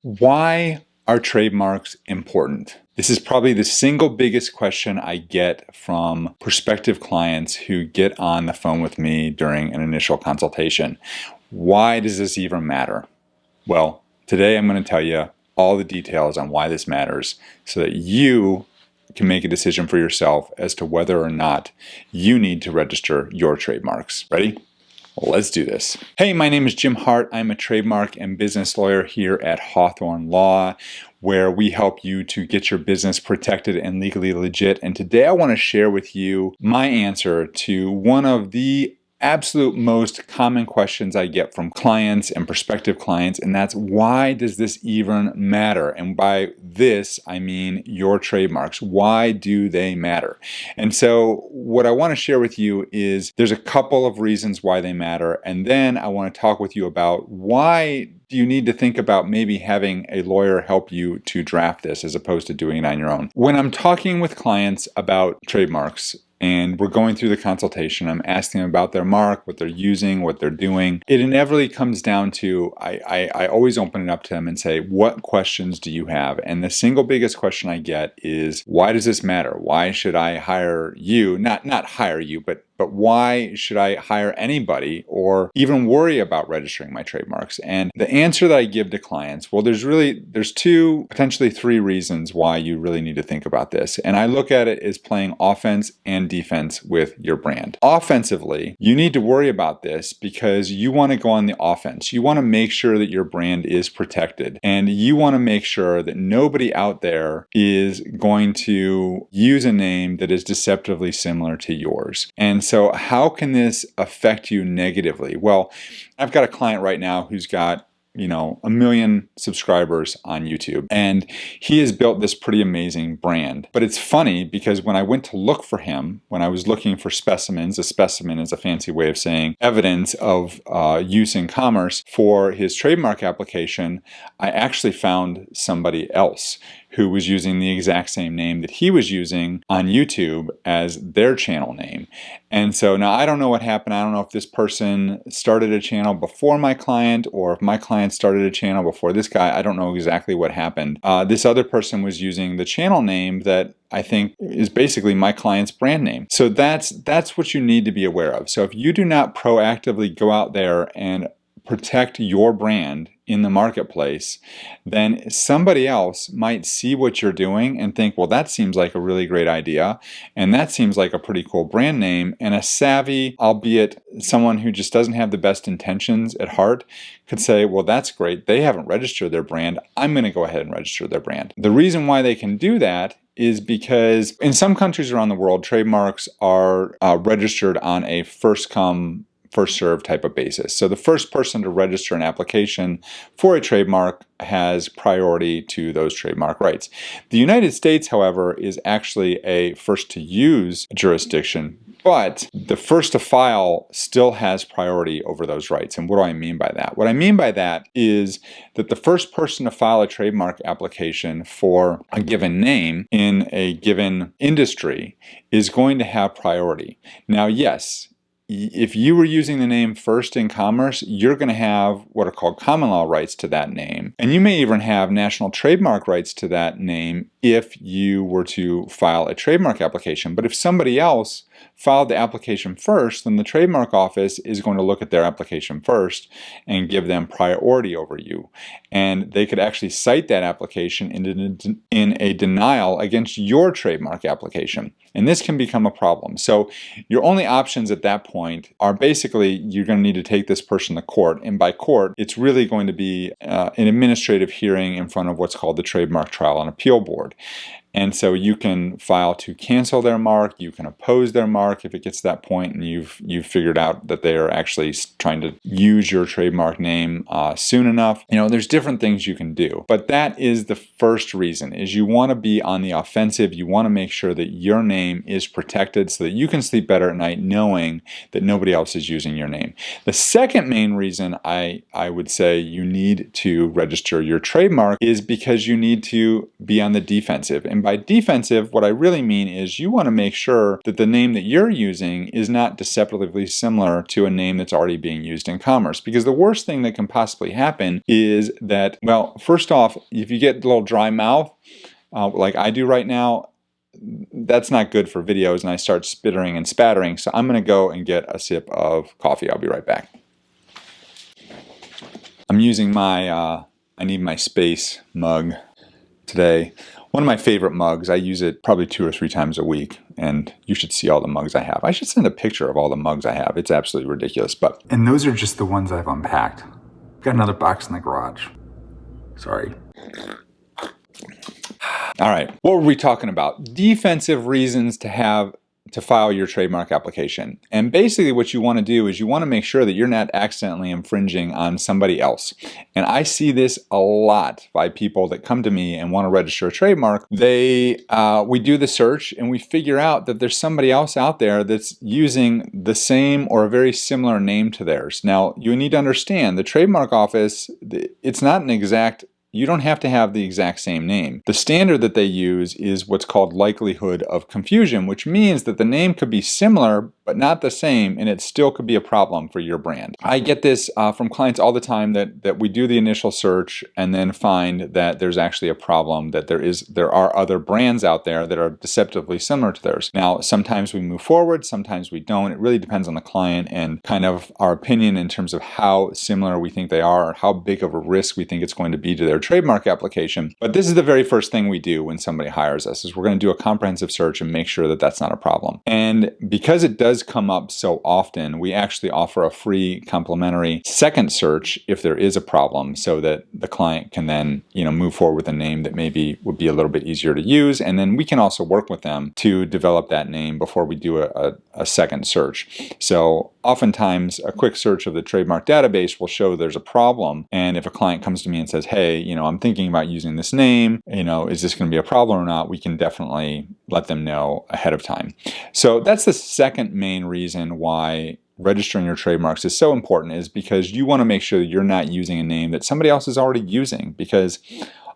Why are trademarks important? This is probably the single biggest question I get from prospective clients who get on the phone with me during an initial consultation. Why does this even matter? Well, today I'm going to tell you all the details on why this matters so that you can make a decision for yourself as to whether or not you need to register your trademarks. Ready? Let's do this. Hey, my name is Jim Hart. I'm a trademark and business lawyer here at Hawthorne Law, where we help you to get your business protected and legally legit. And today I want to share with you my answer to one of the absolute most common questions I get from clients and prospective clients, and that's why does this even matter? And by this, I mean your trademarks. Why do they matter? And so what I want to share with you is there's a couple of reasons why they matter, and then I want to talk with you about why do you need to think about maybe having a lawyer help you to draft this as opposed to doing it on your own. When I'm talking with clients about trademarks, and we're going through the consultation, I'm asking them about their mark, what they're using, what they're doing. It inevitably comes down to, I always open it up to them and say, what questions do you have? And the single biggest question I get is, why does this matter? Why should I hire you? Not hire you, but why should I hire anybody or even worry about registering my trademarks? And the answer that I give to clients, well, there's two, potentially three reasons why you really need to think about this. And I look at it as playing offense and defense with your brand. Offensively, you need to worry about this because you want to go on the offense. You want to make sure that your brand is protected, and you want to make sure that nobody out there is going to use a name that is deceptively similar to yours. And so how can this affect you negatively? Well, I've got a client right now who's got 1 million subscribers on YouTube, and he has built this pretty amazing brand. But it's funny because when I went to look for him, when I was looking for specimens, a specimen is a fancy way of saying evidence of use in commerce for his trademark application, I actually found somebody else who was using the exact same name that he was using on YouTube as their channel name. And so now I don't know what happened. I don't know if this person started a channel before my client or if my client started a channel before this guy. I don't know exactly what happened. This other person was using the channel name that I think is basically my client's brand name. So that's what you need to be aware of. So if you do not proactively go out there and protect your brand in the marketplace, then somebody else might see what you're doing and think, well, that seems like a really great idea, and that seems like a pretty cool brand name, and a savvy, albeit someone who just doesn't have the best intentions at heart, could say, well, that's great, they haven't registered their brand, I'm going to go ahead and register their brand. The reason why they can do that is because in some countries around the world, trademarks are registered on a first-come, first-served type of basis. So the first person to register an application for a trademark has priority to those trademark rights. The United States, however, is actually a first-to-use jurisdiction, but the first-to-file still has priority over those rights. And what do I mean by that? What I mean by that is that the first person to file a trademark application for a given name in a given industry is going to have priority. Now, yes, if you were using the name first in commerce, you're going to have what are called common law rights to that name. And you may even have national trademark rights to that name if you were to file a trademark application. But if somebody else filed the application first, then the trademark office is going to look at their application first and give them priority over you. And they could actually cite that application in a denial against your trademark application. And this can become a problem. So your only options at that point are basically you're going to need to take this person to court. And by court, it's really going to be an administrative hearing in front of what's called the Trademark Trial and Appeal Board. And so you can file to cancel their mark, you can oppose their mark if it gets to that point and you've figured out that they are actually trying to use your trademark name soon enough. There's different things you can do. But that is the first reason, is you want to be on the offensive. You want to make sure that your name is protected so that you can sleep better at night knowing that nobody else is using your name. The second main reason I would say you need to register your trademark is because you need to be on the defensive. And And by defensive, what I really mean is you want to make sure that the name that you're using is not deceptively similar to a name that's already being used in commerce. Because the worst thing that can possibly happen is that, well, first off, if you get a little dry mouth, like I do right now, that's not good for videos, and I start spittering and spattering. So I'm going to go and get a sip of coffee. I'll be right back. I'm using my, I need my space mug today. One of my favorite mugs. I use it probably 2 or 3 times a week, and you should see all the mugs I have. I should send a picture of all the mugs I have. It's absolutely ridiculous. And those are just the ones I've unpacked. Got another box in the garage. Sorry. All right, what were we talking about? Defensive reasons to file your trademark application. And basically what you want to do is you want to make sure that you're not accidentally infringing on somebody else. And I see this a lot by people that come to me and want to register a trademark. We do the search and we figure out that there's somebody else out there that's using the same or a very similar name to theirs. Now, you need to understand the trademark office, it's not an exact. You don't have to have the exact same name. The standard that they use is what's called likelihood of confusion, which means that the name could be similar but not the same, and it still could be a problem for your brand. I get this from clients all the time that we do the initial search and then find that there's actually a problem, that there are other brands out there that are deceptively similar to theirs. Now, sometimes we move forward, sometimes we don't. It really depends on the client and kind of our opinion in terms of how similar we think they are or how big of a risk we think it's going to be to their trademark application. But this is the very first thing we do when somebody hires us, is we're going to do a comprehensive search and make sure that that's not a problem. And because it does come up so often, we actually offer a free complimentary second search if there is a problem, so that the client can then, move forward with a name that maybe would be a little bit easier to use. And then we can also work with them to develop that name before we do a second search. So oftentimes a quick search of the trademark database will show there's a problem. And if a client comes to me and says, hey, I'm thinking about using this name, is this going to be a problem or not? We can definitely let them know ahead of time. So that's the second main reason why registering your trademarks is so important, is because you want to make sure that you're not using a name that somebody else is already using, because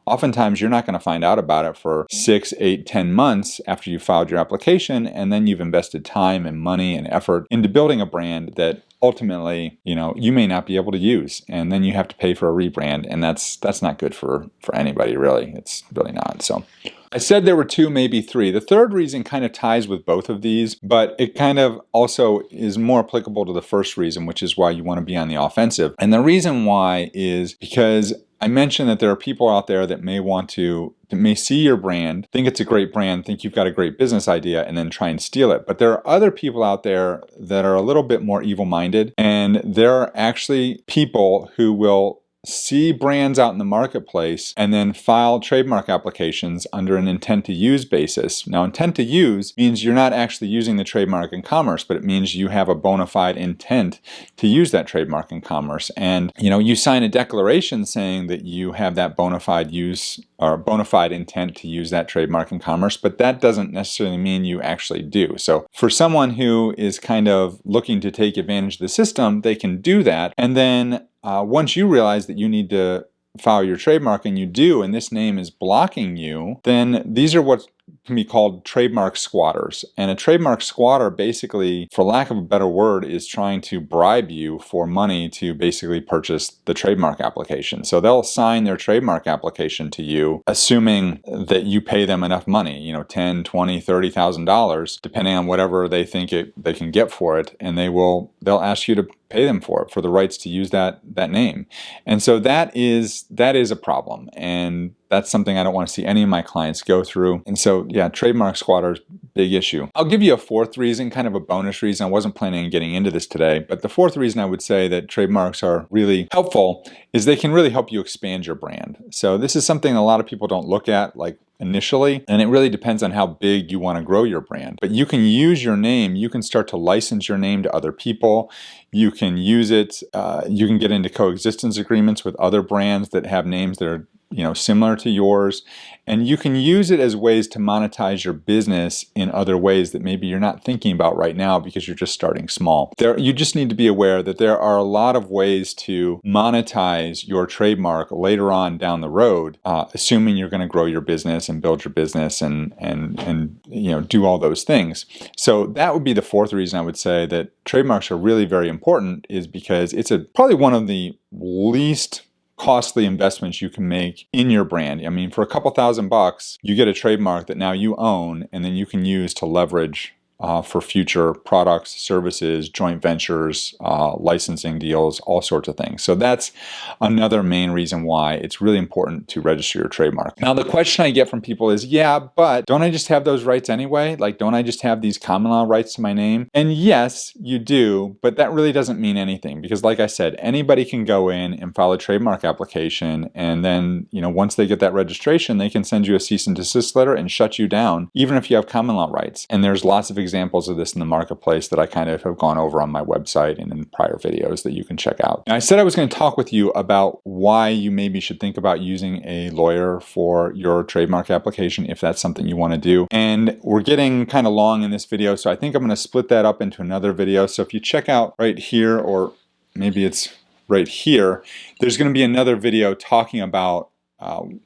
oftentimes you're not going to find out about it for 6, 8, 10 months after you filed your application, and then you've invested time and money and effort into building a brand that ultimately, you may not be able to use, and then you have to pay for a rebrand, and that's not good for anybody, really. It's really not. So I said there were 2, maybe 3. The third reason kind of ties with both of these, but it kind of also is more applicable to the first reason, which is why you want to be on the offensive. And the reason why is because I mentioned that there are people out there that may see your brand, think it's a great brand, think you've got a great business idea, and then try and steal it. But there are other people out there that are a little bit more evil-minded, and there are actually people who will see brands out in the marketplace and then file trademark applications under an intent to use basis. Now, intent to use means you're not actually using the trademark in commerce, but it means you have a bona fide intent to use that trademark in commerce. And, you sign a declaration saying that you have that bona fide use or bona fide intent to use that trademark in commerce, but that doesn't necessarily mean you actually do. So for someone who is kind of looking to take advantage of the system, they can do that. And then once you realize that you need to file your trademark, and you do, and this name is blocking you, then these are what can be called trademark squatters. And a trademark squatter, basically, for lack of a better word, is trying to bribe you for money to basically purchase the trademark application. So they'll assign their trademark application to you, assuming that you pay them enough money, $10,000, $20,000, $30,000, depending on whatever they think they can get for it, and they'll ask you to pay them for it, for the rights to use that name. And so that is a problem, and that's something I don't want to see any of my clients go through. And so, yeah, trademark squatters, big issue. I'll give you a fourth reason, kind of a bonus reason. I wasn't planning on getting into this today, but the fourth reason I would say that trademarks are really helpful is they can really help you expand your brand. So this is something a lot of people don't look at, like, initially, and it really depends on how big you want to grow your brand. But you can use your name, you can start to license your name to other people, you can use it, you can get into coexistence agreements with other brands that have names that are similar to yours, and you can use it as ways to monetize your business in other ways that maybe you're not thinking about right now because you're just starting small. You just need to be aware that there are a lot of ways to monetize your trademark later on down the road, assuming you're going to grow your business and build your business and do all those things. So that would be the fourth reason I would say that trademarks are really very important, is because it's probably one of the least costly investments you can make in your brand. I mean, for a couple $1,000, you get a trademark that now you own and then you can use to leverage for future products, services, joint ventures, licensing deals, all sorts of things. So that's another main reason why it's really important to register your trademark. Now, the question I get from people is, yeah, but don't I just have those rights anyway? Like, don't I just have these common law rights to my name? And yes, you do, but that really doesn't mean anything, because like I said, anybody can go in and file a trademark application, and then, once they get that registration, they can send you a cease and desist letter and shut you down, even if you have common law rights. And there's lots of examples of this in the marketplace that I kind of have gone over on my website and in prior videos that you can check out. Now, I said I was going to talk with you about why you maybe should think about using a lawyer for your trademark application if that's something you want to do. And we're getting kind of long in this video, so I think I'm going to split that up into another video. So if you check out right here, or maybe it's right here, there's going to be another video talking about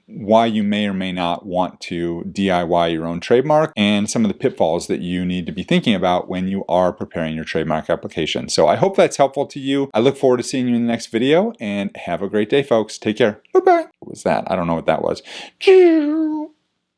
why you may or may not want to DIY your own trademark and some of the pitfalls that you need to be thinking about when you are preparing your trademark application. So I hope that's helpful to you. I look forward to seeing you in the next video, and have a great day, folks. Take care. Bye-bye. What was that? I don't know what that was.